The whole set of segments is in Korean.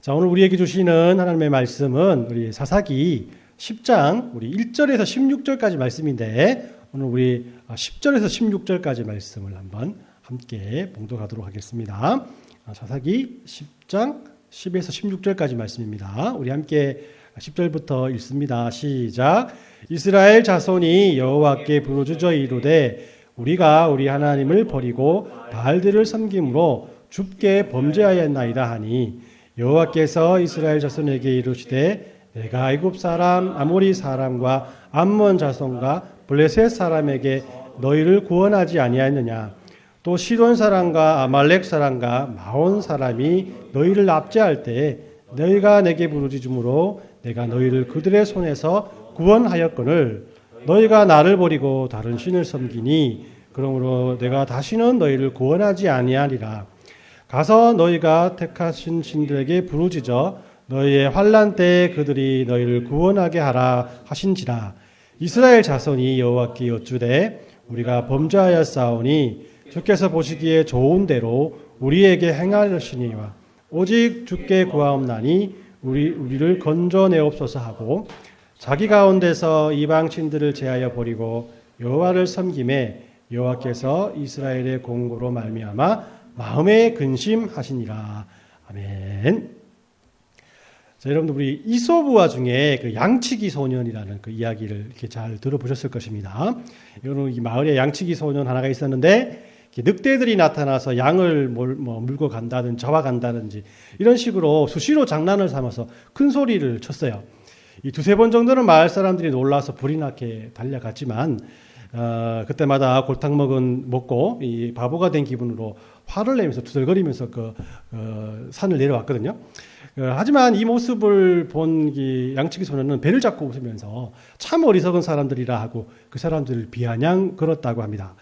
자, 오늘 우리에게 주시는 하나님의 말씀은 우리 사사기 10장 우리 1절에서 16절까지 말씀인데, 오늘 우리 10절에서 16절까지 말씀을 한번 함께 봉독하도록 하겠습니다. 사사기 10장 10에서 16절까지 말씀입니다. 우리 함께 10절부터 읽습니다. 시작. 이스라엘 자손이 여호와께 부르짖어 이르되 우리가 우리 하나님을 버리고 바알들을 섬김으로 줍게 범죄하였나이다 하니, 여호와께서 이스라엘 자손에게 이르시되 내가 애굽 사람 아모리 사람과 암몬 자손과 블레셋 사람에게 너희를 구원하지 아니하였느냐. 또 시돈 사람과 아말렉 사람과 마온 사람이 너희를 압제할 때에 너희가 내게 부르짖음으로 내가 너희를 그들의 손에서 구원하였거늘 너희가 나를 버리고 다른 신을 섬기니 그러므로 내가 다시는 너희를 구원하지 아니하리라. 가서 너희가 택하신 신들에게 부르짖어 너희의 환난 때에 그들이 너희를 구원하게 하라 하신지라. 이스라엘 자손이 여호와께 여쭈되 우리가 범죄하였사오니 주께서 보시기에 좋은 대로 우리에게 행하시니와 오직 주께 구하옵나니 우리를 건져내옵소서 하고, 자기 가운데서 이방 신들을 제하여 버리고 여호와를 섬김에 여호와께서 이스라엘의 공고로 말미암아 마음에 근심하시니라. 아멘. 자, 여러분들 우리 이솝우화 중에 그 양치기 소년이라는 그 이야기를 이렇게 잘 들어보셨을 것입니다. 여러분, 이 마을에 양치기 소년 하나가 있었는데 늑대들이 나타나서 양을 물고 간다든지 잡아간다든지 이런 식으로 수시로 장난을 삼아서 큰 소리를 쳤어요. 이 두세 번 정도는 마을 사람들이 놀라서 불이 나게 달려갔지만 그때마다 골탕 먹고 이 바보가 된 기분으로 화를 내면서 두들거리면서 산을 내려왔거든요. 하지만 이 모습을 본 양치기 소년은 배를 잡고 웃으면서 참 어리석은 사람들이라 하고 그 사람들을 비아냥 걸었다고 합니다.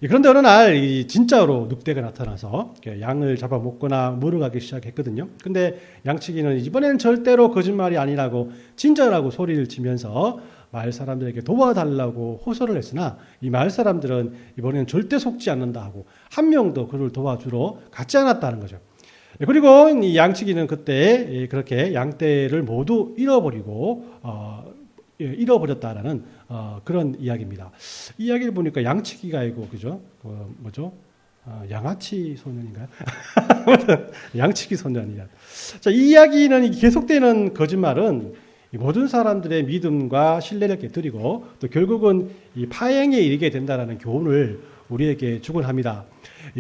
그런데 어느 날 진짜로 늑대가 나타나서 양을 잡아먹거나 물어가기 시작했거든요. 근데 양치기는 이번에는 절대로 거짓말이 아니라고 진짜라고 소리를 치면서 마을 사람들에게 도와달라고 호소를 했으나 이 마을 사람들은 이번에는 절대 속지 않는다 하고 한 명도 그를 도와주러 갔지 않았다는 거죠. 그리고 이 양치기는 그때 그렇게 양떼를 모두 잃어버렸다라는 그런 이야기입니다. 이 이야기를 보니까 양치기가 아니고 그죠? 양아치 소년인가요? 양치기 소년이야. 자, 이 이야기는 계속되는 거짓말은 모든 사람들의 믿음과 신뢰를 깨뜨리고 또 결국은 이 파행에 이르게 된다라는 교훈을 우리에게 주곤 합니다.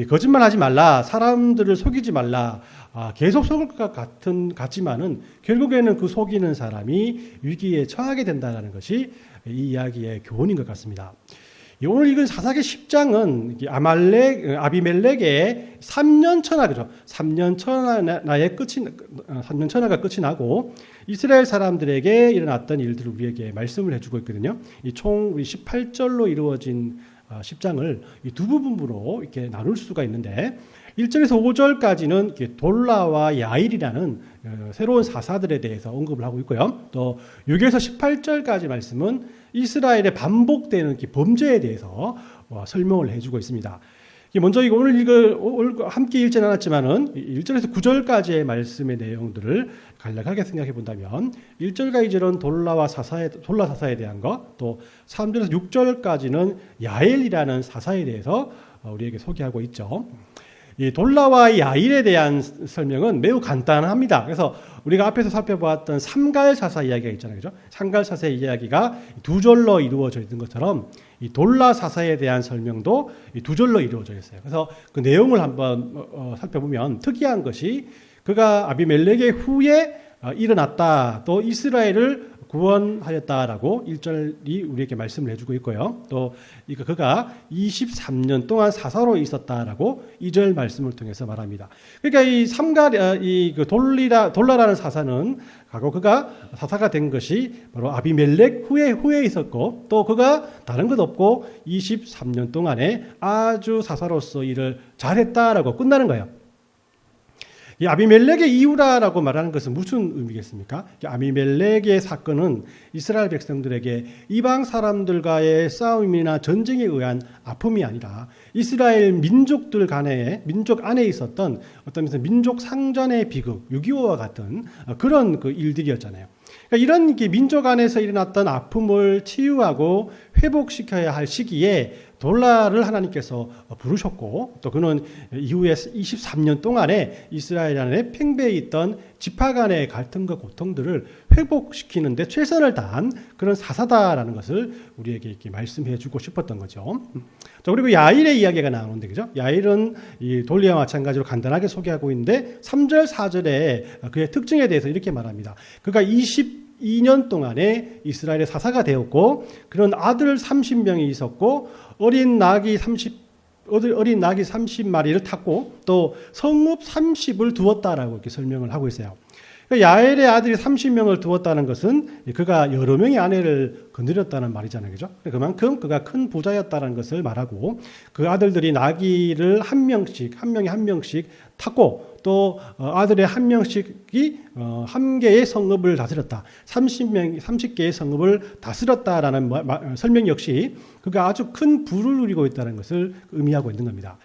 거짓말하지 말라, 사람들을 속이지 말라. 계속 속을 것 같지만은 결국에는 그 속이는 사람이 위기에 처하게 된다는 것이 이 이야기의 교훈인 것 같습니다. 오늘 읽은 사사기 10장은 아비멜렉의 3년 천하죠. 3년 천하가 끝이 나고 이스라엘 사람들에게 일어났던 일들을 우리에게 말씀을 해주고 있거든요. 총 18절로 이루어진 10장을 이 두 부분으로 이렇게 나눌 수가 있는데, 1절에서 5절까지는 돌라와 야일이라는 새로운 사사들에 대해서 언급을 하고 있고요. 또 6에서 18절까지 말씀은 이스라엘의 반복되는 범죄에 대해서 설명을 해주고 있습니다. 먼저 오늘 함께 읽지는 않았지만은 1절에서 9절까지의 말씀의 내용들을 간략하게 생각해 본다면 1절과 2절은 돌라 사사에 대한 것, 또 3절에서 6절까지는 야엘이라는 사사에 대해서 우리에게 소개하고 있죠. 이 돌라와 야일에 대한 설명은 매우 간단합니다. 그래서 우리가 앞에서 살펴보았던 삼갈사사 이야기가 있잖아요. 그죠? 삼갈사사 이야기가 두 절로 이루어져 있는 것처럼 이 돌라 사사에 대한 설명도 두 절로 이루어져 있어요. 그래서 그 내용을 한번 살펴보면 특이한 것이 그가 아비멜렉의 후에 일어났다, 또 이스라엘을 구원하였다라고 1절이 우리에게 말씀을 해주고 있고요. 또 그가 23년 동안 사사로 있었다라고 2절 말씀을 통해서 말합니다. 그러니까 돌라라는 사사는 과거 그가 사사가 된 것이 바로 아비멜렉 후에 있었고, 또 그가 다른 것 없고 23년 동안에 아주 사사로서 일을 잘했다라고 끝나는 거예요. 이 아비멜렉의 이유라라고 말하는 것은 무슨 의미겠습니까? 아비멜렉의 사건은 이스라엘 백성들에게 이방 사람들과의 싸움이나 전쟁에 의한 아픔이 아니라 이스라엘 민족들 간에 민족 안에 있었던 어떤 민족 상전의 비극, 6.25와 같은 그런 그 일들이었잖아요. 그러니까 이런 민족 안에서 일어났던 아픔을 치유하고 회복시켜야 할 시기에 돌라를 하나님께서 부르셨고 또 그는 이후에 23년 동안에 이스라엘 안에 팽배해 있던 지파 간의 갈등과 고통들을 회복시키는 데 최선을 다한 그런 사사다라는 것을 우리에게 이렇게 말씀해 주고 싶었던 거죠. 자, 그리고 야일의 이야기가 나오는데, 그죠? 야일은 이 돌리와 마찬가지로 간단하게 소개하고 있는데 3절, 4절에 그의 특징에 대해서 이렇게 말합니다. 그가 22년 동안에 이스라엘의 사사가 되었고 그런 아들 30명이 있었고 어린 낙이 30마리를 탔고 또 성읍 30을 두었다라고 이렇게 설명을 하고 있어요. 야엘의 아들이 30명을 두었다는 것은 그가 여러 명의 아내를 거느렸다는 말이잖아요. 그죠? 그만큼 그가 큰 부자였다는 것을 말하고 그 아들들이 나귀를 한 명이 한 명씩 탔고 또 아들의 한 명씩이 한 개의 성읍을 다스렸다. 30개의 성읍을 다스렸다라는 설명 역시 그가 아주 큰 부를 누리고 있다는 것을 의미하고 있는 겁니다.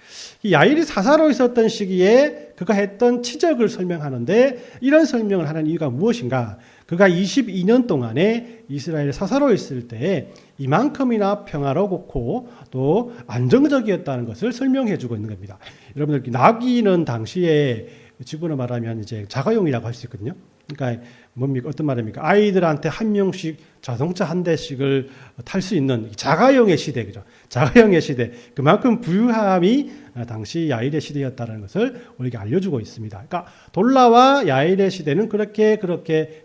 이 야일이 사사로 있었던 시기에 그가 했던 치적을 설명하는데 이런 설명을 하는 이유가 무엇인가? 그가 22년 동안에 이스라엘 사사로 있을 때 이만큼이나 평화롭고 또 안정적이었다는 것을 설명해 주고 있는 겁니다. 여러분들 나귀는 당시에 지금으로 말하면 이제 자가용이라고 할 수 있거든요. 그러니까 뭡니까? 어떤 말입니까? 아이들한테 한 명씩 자동차 한 대씩을 탈 수 있는 자가용의 시대, 그죠? 자가용의 시대. 그만큼 부유함이 당시 야일의 시대였다는 것을 우리에게 알려주고 있습니다. 그러니까 돌라와 야일의 시대는 그렇게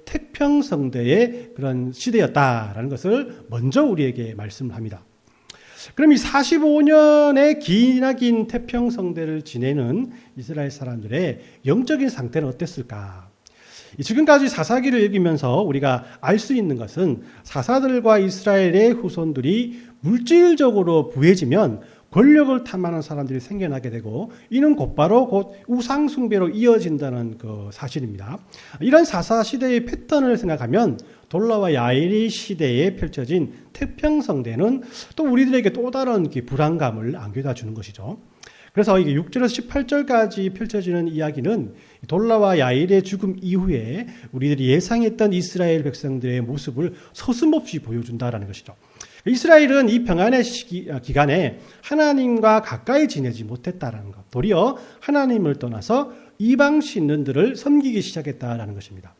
태평성대의 그런 시대였다라는 것을 먼저 우리에게 말씀을 합니다. 그럼 이 45년의 기나긴 태평성대를 지내는 이스라엘 사람들의 영적인 상태는 어땠을까? 지금까지 사사기를 읽으면서 우리가 알 수 있는 것은 사사들과 이스라엘의 후손들이 물질적으로 부해지면 권력을 탐하는 사람들이 생겨나게 되고 이는 곧바로 곧 우상숭배로 이어진다는 그 사실입니다. 이런 사사 시대의 패턴을 생각하면 돌라와 야일의 시대에 펼쳐진 태평성대는 또 우리들에게 또 다른 불안감을 안겨다 주는 것이죠. 그래서 이게 6절에서 18절까지 펼쳐지는 이야기는 돌라와 야일의 죽음 이후에 우리들이 예상했던 이스라엘 백성들의 모습을 서슴없이 보여준다라는 것이죠. 이스라엘은 이 평안의 기간에 하나님과 가까이 지내지 못했다라는 것, 도리어 하나님을 떠나서 이방 신들을 섬기기 시작했다라는 것입니다.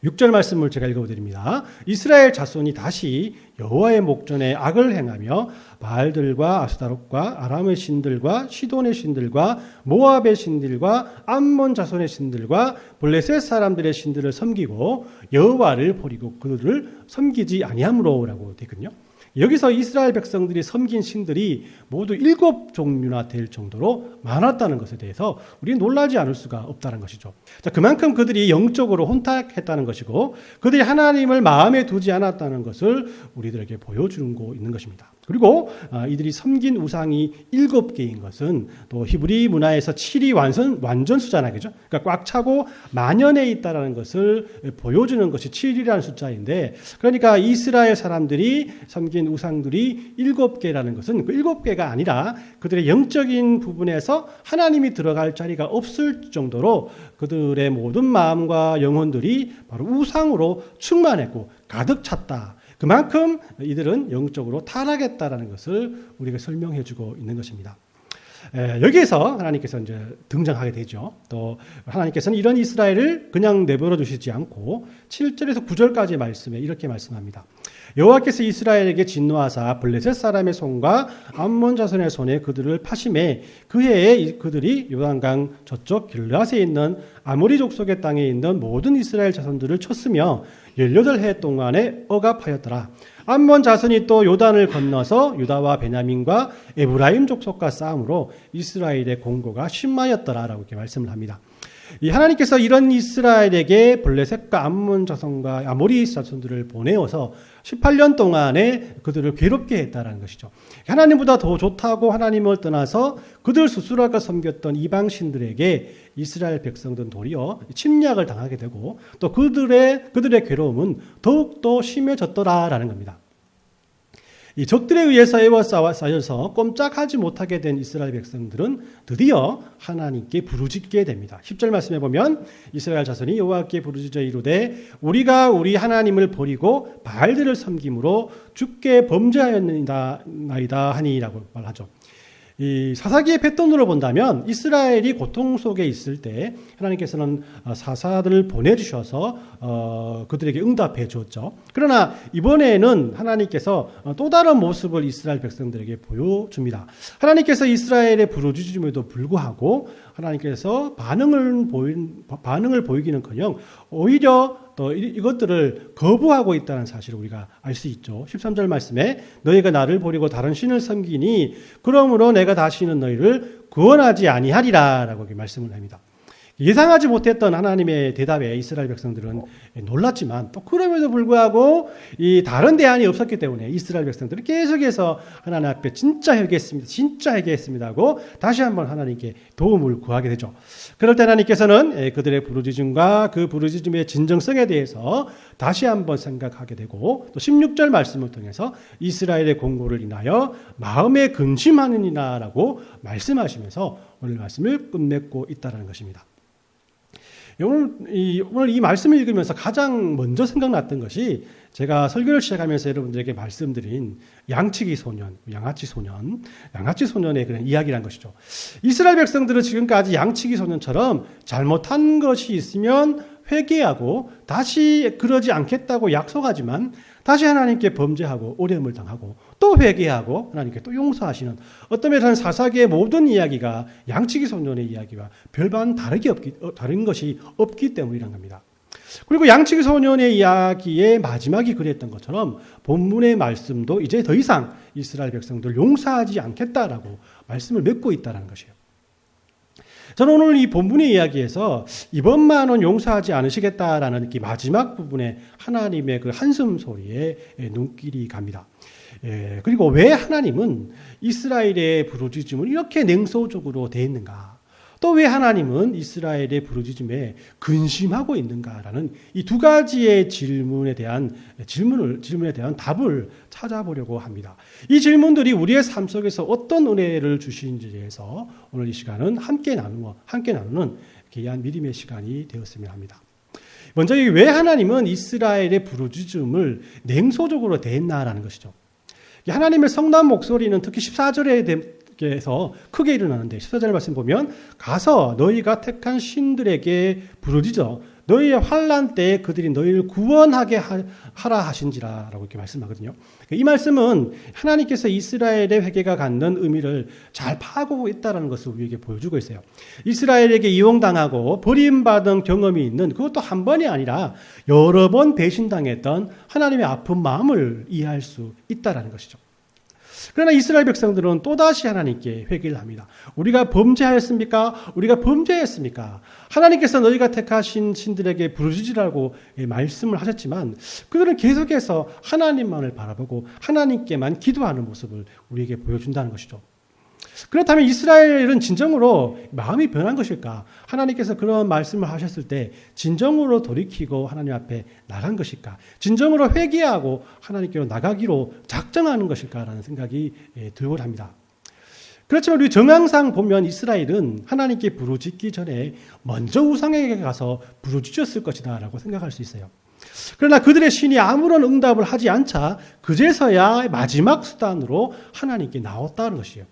6절 말씀을 제가 읽어드립니다. 이스라엘 자손이 다시 여호와의 목전에 악을 행하며 바알들과 아스타롯과 아람의 신들과 시돈의 신들과 모압의 신들과 암몬 자손의 신들과 블레셋 사람들의 신들을 섬기고 여호와를 버리고 그들을 섬기지 아니함으로라고 되거든요. 여기서 이스라엘 백성들이 섬긴 신들이 모두 7종류나 될 정도로 많았다는 것에 대해서 우리는 놀라지 않을 수가 없다는 것이죠. 자, 그만큼 그들이 영적으로 혼탁했다는 것이고 그들이 하나님을 마음에 두지 않았다는 것을 우리들에게 보여주고 있는 것입니다. 그리고 이들이 섬긴 우상이 7개인 것은 또 히브리 문화에서 7이 완전 숫자나 그죠? 그러니까 꽉 차고 만연해 있다는 것을 보여주는 것이 7이라는 숫자인데 그러니까 이스라엘 사람들이 섬긴 우상들이 7개라는 것은 그 7개가 아니라 그들의 영적인 부분에서 하나님이 들어갈 자리가 없을 정도로 그들의 모든 마음과 영혼들이 바로 우상으로 충만했고 가득 찼다. 그만큼 이들은 영적으로 타락했다라는 것을 우리가 설명해 주고 있는 것입니다. 여기에서 하나님께서 이제 등장하게 되죠. 또 하나님께서는 이런 이스라엘을 그냥 내버려 두시지 않고 7절에서 9절까지 말씀에 이렇게 말씀합니다. 여호와께서 이스라엘에게 진노하사 블레셋 사람의 손과 암몬 자손의 손에 그들을 파심해 그 해에 그들이 요단강 저쪽 길앗에 있는 아모리 족속의 땅에 있는 모든 이스라엘 자손들을 쳤으며 18해 동안에 억압하였더라. 암몬 자손이 또 요단을 건너서 유다와 베냐민과 에브라임 족속과 싸움으로 이스라엘의 공고가 심하였더라라고 이렇게 말씀을 합니다. 이 하나님께서 이런 이스라엘에게 블레셋과 암몬 자손과 아모리 자손들을 보내어서 18년 동안에 그들을 괴롭게 했다라는 것이죠. 하나님보다 더 좋다고 하나님을 떠나서 그들 스스로가 섬겼던 이방신들에게 이스라엘 백성들은 도리어 침략을 당하게 되고 또 그들의 괴로움은 더욱더 심해졌더라라는 겁니다. 이 적들에 의해서 에워싸여서 꼼짝하지 못하게 된 이스라엘 백성들은 드디어 하나님께 부르짖게 됩니다. 10절 말씀해 보면 이스라엘 자손이 여호와께 부르짖어 이르되 우리가 우리 하나님을 버리고 바알들을 섬김으로 주께 범죄하였나이다 하니라고 말하죠. 이 사사기의 패턴으로 본다면 이스라엘이 고통 속에 있을 때 하나님께서는 사사들을 보내주셔서 그들에게 응답해 주었죠. 그러나 이번에는 하나님께서 또 다른 모습을 이스라엘 백성들에게 보여줍니다. 하나님께서 이스라엘의 부르짖음에도 불구하고 하나님께서 반응을 보이기는커녕 오히려 또 이것들을 거부하고 있다는 사실을 우리가 알 수 있죠. 13절 말씀에 너희가 나를 버리고 다른 신을 섬기니 그러므로 내가 다시는 너희를 구원하지 아니하리라 라고 말씀을 합니다. 예상하지 못했던 하나님의 대답에 이스라엘 백성들은 놀랐지만 또 그럼에도 불구하고 이 다른 대안이 없었기 때문에 이스라엘 백성들은 계속해서 하나님 앞에 진짜 회개했습니다 하고 다시 한번 하나님께 도움을 구하게 되죠. 그럴 때 하나님께서는 그들의 부르짖음과 그 부르짖음의 진정성에 대해서 다시 한번 생각하게 되고 또 16절 말씀을 통해서 이스라엘의 공고를 인하여 마음에 근심하느니라라고 말씀하시면서 오늘 말씀을 끝맺고 있다는 것입니다. 오늘 이 말씀을 읽으면서 가장 먼저 생각났던 것이 제가 설교를 시작하면서 여러분들에게 말씀드린 양치기 소년, 양아치 소년의 그런 이야기란 것이죠. 이스라엘 백성들은 지금까지 양치기 소년처럼 잘못한 것이 있으면 회개하고 다시 그러지 않겠다고 약속하지만 다시 하나님께 범죄하고 어려움을 당하고 또 회개하고 하나님께 또 용서하시는 어떤 면에서는 사사기의 모든 이야기가 양치기 소년의 이야기와 별반 다른 것이 없기 때문이란 겁니다. 그리고 양치기 소년의 이야기의 마지막이 그랬던 것처럼 본문의 말씀도 이제 더 이상 이스라엘 백성들 용서하지 않겠다라고 말씀을 맺고 있다는 것이에요. 저는 오늘 이 본문의 이야기에서 이번만은 용서하지 않으시겠다라는 이 마지막 부분에 하나님의 그 한숨 소리에 눈길이 갑니다. 그리고 왜 하나님은 이스라엘의 부르짖음을 이렇게 냉소적으로 대했는가? 또 왜 하나님은 이스라엘의 부르짖음에 근심하고 있는가라는 이 두 가지의 질문에 대한 답을 찾아보려고 합니다. 이 질문들이 우리의 삶 속에서 어떤 은혜를 주시는지에 대해서 오늘 이 시간은 함께 나누는 귀한 믿음의 시간이 되었으면 합니다. 먼저 왜 하나님은 이스라엘의 부르짖음을 냉소적으로 대했나라는 것이죠. 하나님의 성난 목소리는 특히 14절에 에서 크게 일어나는데 14절 말씀 보면 가서 너희가 택한 신들에게 부르짖어 너희의 환난 때에 그들이 너희를 구원하게 하라 하신지라라고 이렇게 말씀하거든요. 이 말씀은 하나님께서 이스라엘의 회개가 갖는 의미를 잘 파악하고 있다는 것을 우리에게 보여주고 있어요. 이스라엘에게 이용당하고 버림받은 경험이 있는 그것도 한 번이 아니라 여러 번 배신당했던 하나님의 아픈 마음을 이해할 수 있다는 것이죠. 그러나 이스라엘 백성들은 또다시 하나님께 회개를 합니다. 우리가 범죄하였습니까? 우리가 범죄했습니까? 하나님께서 너희가 택하신 신들에게 부르짖으라고 말씀을 하셨지만 그들은 계속해서 하나님만을 바라보고 하나님께만 기도하는 모습을 우리에게 보여준다는 것이죠. 그렇다면 이스라엘은 진정으로 마음이 변한 것일까? 하나님께서 그런 말씀을 하셨을 때 진정으로 돌이키고 하나님 앞에 나간 것일까? 진정으로 회개하고 하나님께로 나가기로 작정하는 것일까라는 생각이 들곤 합니다. 그렇지만 우리 정황상 보면 이스라엘은 하나님께 부르짖기 전에 먼저 우상에게 가서 부르짖었을 것이다 라고 생각할 수 있어요. 그러나 그들의 신이 아무런 응답을 하지 않자 그제서야 마지막 수단으로 하나님께 나왔다는 것이에요.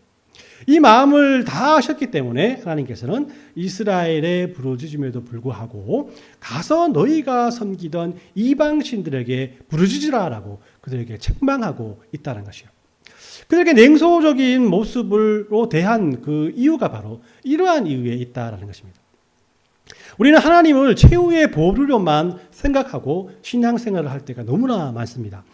이 마음을 다 하셨기 때문에 하나님께서는 이스라엘의 부르짖음에도 불구하고 가서 너희가 섬기던 이방신들에게 부르짖으라라고 그들에게 책망하고 있다는 것이에요. 그들에게 냉소적인 모습으로 대한 그 이유가 바로 이러한 이유에 있다라는 것입니다. 우리는 하나님을 최후의 보루로만 생각하고 신앙생활을 할 때가 너무나 많습니다.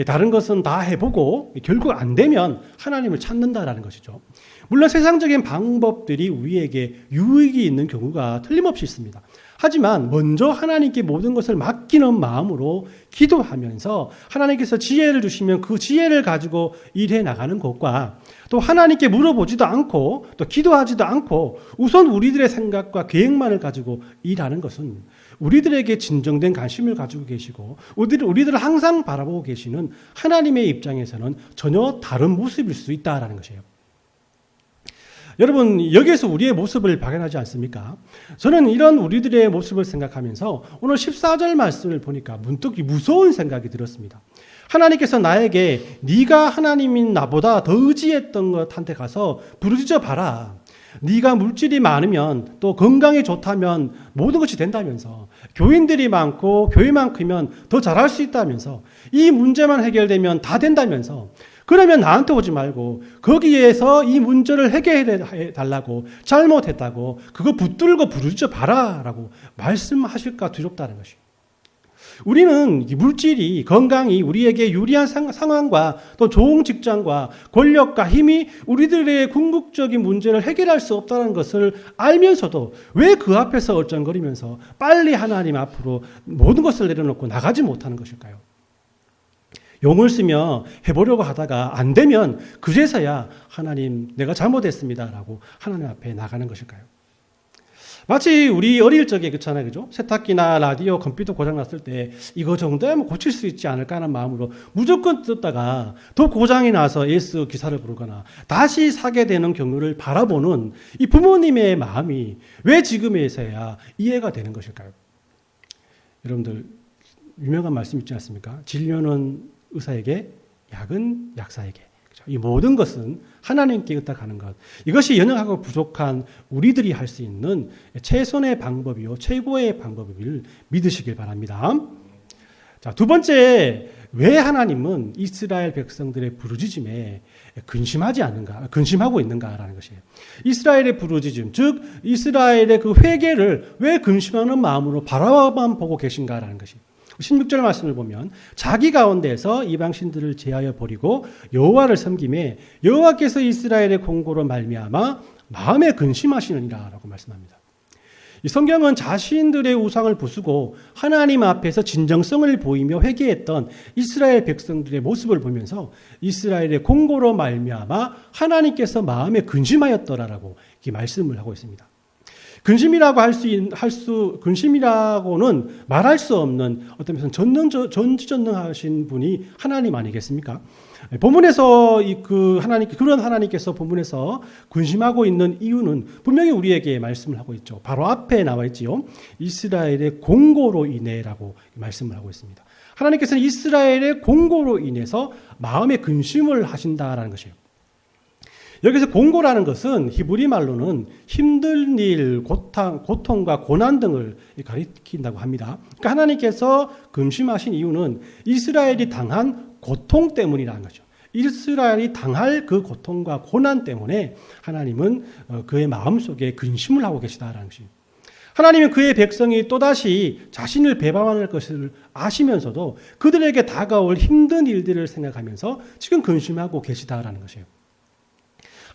다른 것은 다 해보고 결국 안 되면 하나님을 찾는다라는 것이죠. 물론 세상적인 방법들이 우리에게 유익이 있는 경우가 틀림없이 있습니다. 하지만 먼저 하나님께 모든 것을 맡기는 마음으로 기도하면서 하나님께서 지혜를 주시면 그 지혜를 가지고 일해 나가는 것과 또 하나님께 물어보지도 않고 또 기도하지도 않고 우선 우리들의 생각과 계획만을 가지고 일하는 것은 우리들에게 진정된 관심을 가지고 계시고 우리들을 항상 바라보고 계시는 하나님의 입장에서는 전혀 다른 모습일 수 있다는 것이에요. 여러분, 여기에서 우리의 모습을 발견하지 않습니까? 저는 이런 우리들의 모습을 생각하면서 오늘 14절 말씀을 보니까 문득 무서운 생각이 들었습니다. 하나님께서 나에게 네가 하나님인 나보다 더 의지했던 것한테 가서 부르짖어 봐라. 네가 물질이 많으면 또 건강이 좋다면 모든 것이 된다면서 교인들이 많고 교회만 크면 더 잘할 수 있다면서 이 문제만 해결되면 다 된다면서 그러면 나한테 오지 말고 거기에서 이 문제를 해결해 달라고 잘못했다고 그거 붙들고 부르짖어 봐라라고 말씀하실까 두렵다는 것이에요. 우리는 물질이 건강이 우리에게 유리한 상황과 또 좋은 직장과 권력과 힘이 우리들의 궁극적인 문제를 해결할 수 없다는 것을 알면서도 왜 그 앞에서 얼쩡거리면서 빨리 하나님 앞으로 모든 것을 내려놓고 나가지 못하는 것일까요? 용을 쓰며 해보려고 하다가 안 되면 그제서야 하나님 내가 잘못했습니다라고 하나님 앞에 나가는 것일까요? 마치 우리 어릴 적에 그렇잖아요, 그죠? 세탁기나 라디오, 컴퓨터 고장 났을 때 이거 정도면 고칠 수 있지 않을까 하는 마음으로 무조건 뜯다가 또 고장이 나서 예스 기사를 부르거나 다시 사게 되는 경우를 바라보는 이 부모님의 마음이 왜 지금에서야 이해가 되는 것일까요? 여러분들 유명한 말씀 있지 않습니까? 진료는 의사에게, 약은 약사에게. 이 모든 것은 하나님께 의탁하는 것. 이것이 연약하고 부족한 우리들이 할 수 있는 최선의 방법이요 최고의 방법을 믿으시길 바랍니다. 자, 두 번째, 왜 하나님은 이스라엘 백성들의 부르짖음에 근심하고 있는가라는 것이에요. 이스라엘의 부르짖음, 즉 이스라엘의 그 회개를 왜 근심하는 마음으로 바라만 보고 계신가라는 것이에요. 16절 말씀을 보면 자기 가운데서 이방신들을 제하여 버리고 여호와를 섬김에 여호와께서 이스라엘의 공고로 말미암아 마음에 근심하시느니라라고 말씀합니다. 이 성경은 자신들의 우상을 부수고 하나님 앞에서 진정성을 보이며 회개했던 이스라엘 백성들의 모습을 보면서 이스라엘의 공고로 말미암아 하나님께서 마음에 근심하였더라라고 이렇게 말씀을 하고 있습니다. 근심이라고는 말할 수 없는 어떤 면에서 전지전능하신 분이 하나님 아니겠습니까? 본문에서 그런 하나님께서 본문에서 근심하고 있는 이유는 분명히 우리에게 말씀을 하고 있죠. 바로 앞에 나와 있지요. 이스라엘의 공고로 인해라고 말씀을 하고 있습니다. 하나님께서는 이스라엘의 공고로 인해서 마음에 근심을 하신다라는 것이에요. 여기서 공고라는 것은 히브리 말로는 힘든 일, 고통과 고난 등을 가리킨다고 합니다. 그러니까 하나님께서 근심하신 이유는 이스라엘이 당한 고통 때문이라는 거죠. 이스라엘이 당할 그 고통과 고난 때문에 하나님은 그의 마음속에 근심을 하고 계시다라는 것입니다. 하나님은 그의 백성이 또다시 자신을 배반할 것을 아시면서도 그들에게 다가올 힘든 일들을 생각하면서 지금 근심하고 계시다라는 것이에요.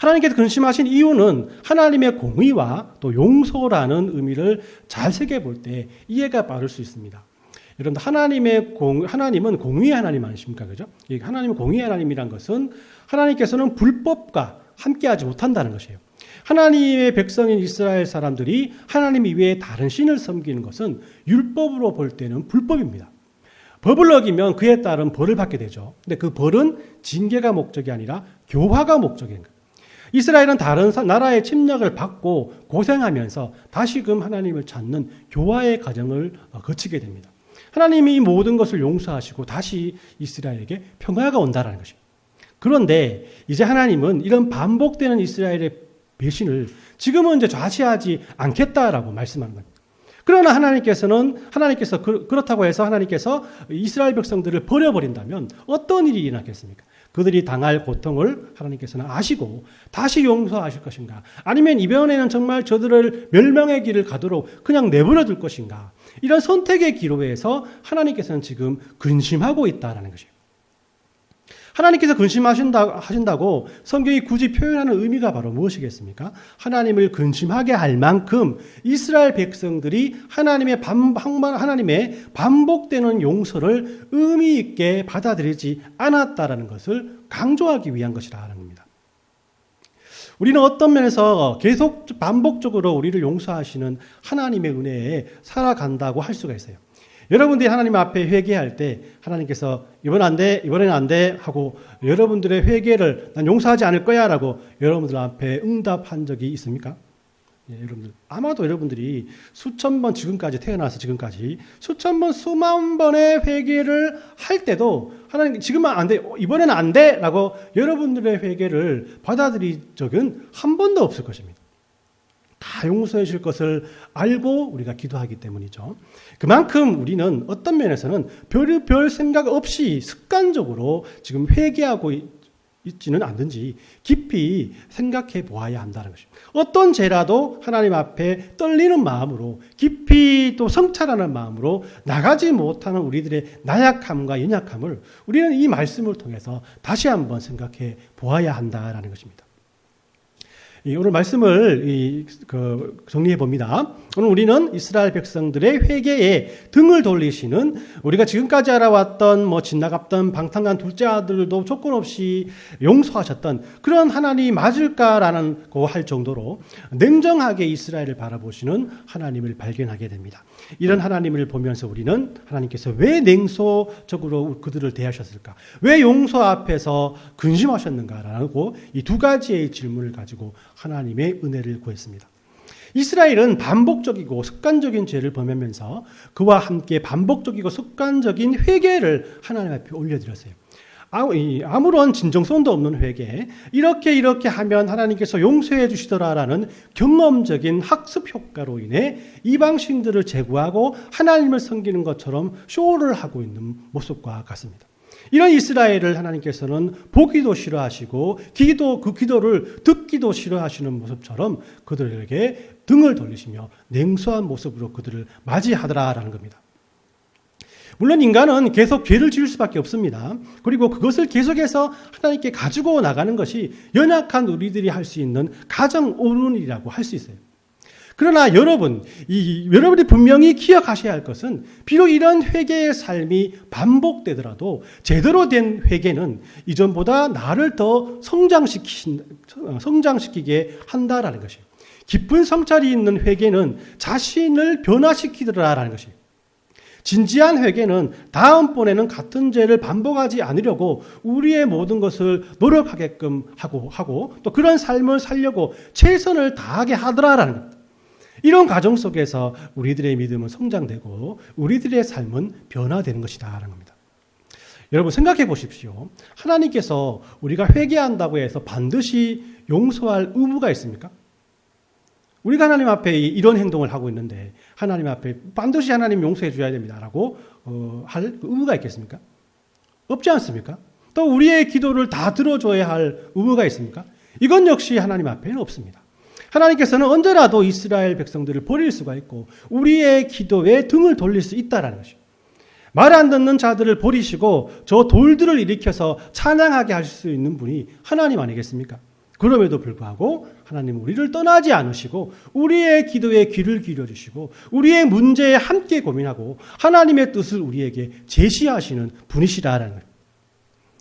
하나님께서 근심하신 이유는 하나님의 공의와 또 용서라는 의미를 잘 새겨볼 때 이해가 빠를 수 있습니다. 여러분, 하나님은 공의의 하나님 아니십니까? 그죠? 하나님은 공의의 하나님이란 것은 하나님께서는 불법과 함께하지 못한다는 것이에요. 하나님의 백성인 이스라엘 사람들이 하나님 이외에 다른 신을 섬기는 것은 율법으로 볼 때는 불법입니다. 법을 어기면 그에 따른 벌을 받게 되죠. 근데 그 벌은 징계가 목적이 아니라 교화가 목적인 거예요. 이스라엘은 다른 나라의 침략을 받고 고생하면서 다시금 하나님을 찾는 교화의 과정을 거치게 됩니다. 하나님이 이 모든 것을 용서하시고 다시 이스라엘에게 평화가 온다는 것입니다. 그런데 이제 하나님은 이런 반복되는 이스라엘의 배신을 지금은 이제 좌시하지 않겠다라고 말씀하는 겁니다. 그러나 그렇다고 해서 하나님께서 이스라엘 백성들을 버려버린다면 어떤 일이 일어나겠습니까? 그들이 당할 고통을 하나님께서는 아시고 다시 용서하실 것인가? 아니면 이번에는 정말 저들을 멸망의 길을 가도록 그냥 내버려 둘 것인가? 이런 선택의 기로에서 하나님께서는 지금 근심하고 있다는 것이에요. 하나님께서 근심하신다고 성경이 굳이 표현하는 의미가 바로 무엇이겠습니까? 하나님을 근심하게 할 만큼 이스라엘 백성들이 하나님의 반복되는 용서를 의미 있게 받아들이지 않았다라는 것을 강조하기 위한 것이라는 겁니다. 우리는 어떤 면에서 계속 반복적으로 우리를 용서하시는 하나님의 은혜에 살아간다고 할 수가 있어요. 여러분들이 하나님 앞에 회개할 때 하나님께서 이번에는 안 돼 하고 여러분들의 회개를 난 용서하지 않을 거야 라고 여러분들 앞에 응답한 적이 있습니까? 예, 여러분들 아마도 여러분들이 수천 번 태어나서 지금까지 수천 번 수만 번의 회개를 할 때도 하나님 지금은 안 돼, 이번에는 안 돼 라고 여러분들의 회개를 받아들인 적은 한 번도 없을 것입니다. 다 용서해 줄 것을 알고 우리가 기도하기 때문이죠. 그만큼 우리는 어떤 면에서는 별 생각 없이 습관적으로 지금 회개하고 있지는 않는지 깊이 생각해 보아야 한다는 것입니다. 어떤 죄라도 하나님 앞에 떨리는 마음으로 깊이 또 성찰하는 마음으로 나가지 못하는 우리들의 나약함과 연약함을 우리는 이 말씀을 통해서 다시 한번 생각해 보아야 한다는 것입니다. 오늘 말씀을 정리해 봅니다. 오늘 우리는 이스라엘 백성들의 회개에 등을 돌리시는 우리가 지금까지 알아왔던 진나갔던 방탕한 둘째 아들도 조건 없이 용서하셨던 그런 하나님이 맞을까라는 할 정도로 냉정하게 이스라엘을 바라보시는 하나님을 발견하게 됩니다. 이런 하나님을 보면서 우리는 하나님께서 왜 냉소적으로 그들을 대하셨을까? 왜 용서 앞에서 근심하셨는가라고 이 두 가지의 질문을 가지고 하나님의 은혜를 구했습니다. 이스라엘은 반복적이고 습관적인 죄를 범하면서 그와 함께 반복적이고 습관적인 회개를 하나님 앞에 올려드렸어요. 아무런 진정성도 없는 회개, 이렇게 하면 하나님께서 용서해 주시더라라는 경험적인 학습 효과로 인해 이방신들을 제거하고 하나님을 섬기는 것처럼 쇼를 하고 있는 모습과 같습니다. 이런 이스라엘을 하나님께서는 보기도 싫어하시고 그 기도를 듣기도 싫어하시는 모습처럼 그들에게 등을 돌리시며 냉소한 모습으로 그들을 맞이하더라라는 겁니다. 물론 인간은 계속 죄를 지을 수밖에 없습니다. 그리고 그것을 계속해서 하나님께 가지고 나가는 것이 연약한 우리들이 할 수 있는 가장 옳은 일이라고 할 수 있어요. 그러나 여러분이 분명히 기억하셔야 할 것은 비록 이런 회개의 삶이 반복되더라도 제대로 된 회개는 이전보다 나를 더 성장시키게 한다라는 것이에요. 깊은 성찰이 있는 회개는 자신을 변화시키더라라는 것이에요. 진지한 회개는 다음번에는 같은 죄를 반복하지 않으려고 우리의 모든 것을 노력하게끔 하고 또 그런 삶을 살려고 최선을 다하게 하더라라는 겁니다. 이런 과정 속에서 우리들의 믿음은 성장되고 우리들의 삶은 변화되는 것이다라는 겁니다. 여러분 생각해 보십시오. 하나님께서 우리가 회개한다고 해서 반드시 용서할 의무가 있습니까? 우리가 하나님 앞에 이런 행동을 하고 있는데 하나님 앞에 반드시 하나님 용서해 줘야 됩니다라고 할 의무가 있겠습니까? 없지 않습니까? 또 우리의 기도를 다 들어줘야 할 의무가 있습니까? 이건 역시 하나님 앞에는 없습니다. 하나님께서는 언제라도 이스라엘 백성들을 버릴 수가 있고 우리의 기도에 등을 돌릴 수 있다는 것이죠. 말 안 듣는 자들을 버리시고 저 돌들을 일으켜서 찬양하게 할 수 있는 분이 하나님 아니겠습니까? 그럼에도 불구하고 하나님은 우리를 떠나지 않으시고 우리의 기도에 귀를 기울여주시고 우리의 문제에 함께 고민하고 하나님의 뜻을 우리에게 제시하시는 분이시라는 거예요.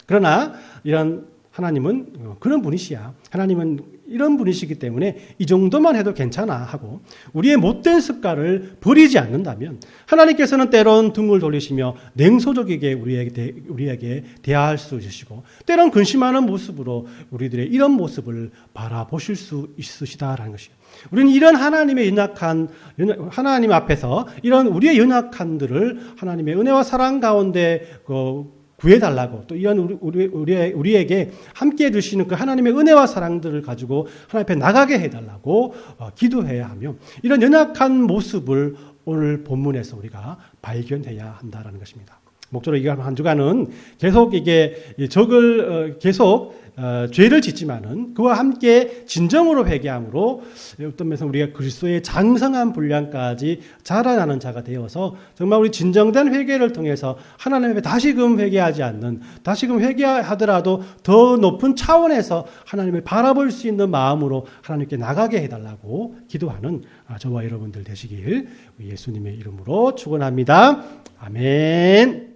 그러나 이런 하나님은 그런 분이시야. 하나님은 이런 분이시기 때문에 이 정도만 해도 괜찮아 하고 우리의 못된 습관을 버리지 않는다면 하나님께서는 때론 등을 돌리시며 냉소적이게 우리에게 대할 수 있으시고 때론 근심하는 모습으로 우리들의 이런 모습을 바라보실 수 있으시다라는 것이에요. 우리는 이런 하나님 앞에서 이런 우리의 연약함들을 하나님의 은혜와 사랑 가운데 구해달라고 또 이런 우리에게 함께 해주시는 그 하나님의 은혜와 사랑들을 가지고 하나님 앞에 나가게 해달라고 기도해야 하며 이런 연약한 모습을 오늘 본문에서 우리가 발견해야 한다는 것입니다. 목적으로 이 한 주간은 계속 이게 계속 죄를 짓지만은 그와 함께 진정으로 회개함으로 어떤 면에서 우리가 그리스도의 장성한 분량까지 자라나는 자가 되어서 정말 우리 진정된 회개를 통해서 하나님 앞에 다시금 회개하지 않는, 다시금 회개하더라도 더 높은 차원에서 하나님을 바라볼 수 있는 마음으로 하나님께 나가게 해달라고 기도하는 저와 여러분들 되시길 예수님의 이름으로 축원합니다. 아멘.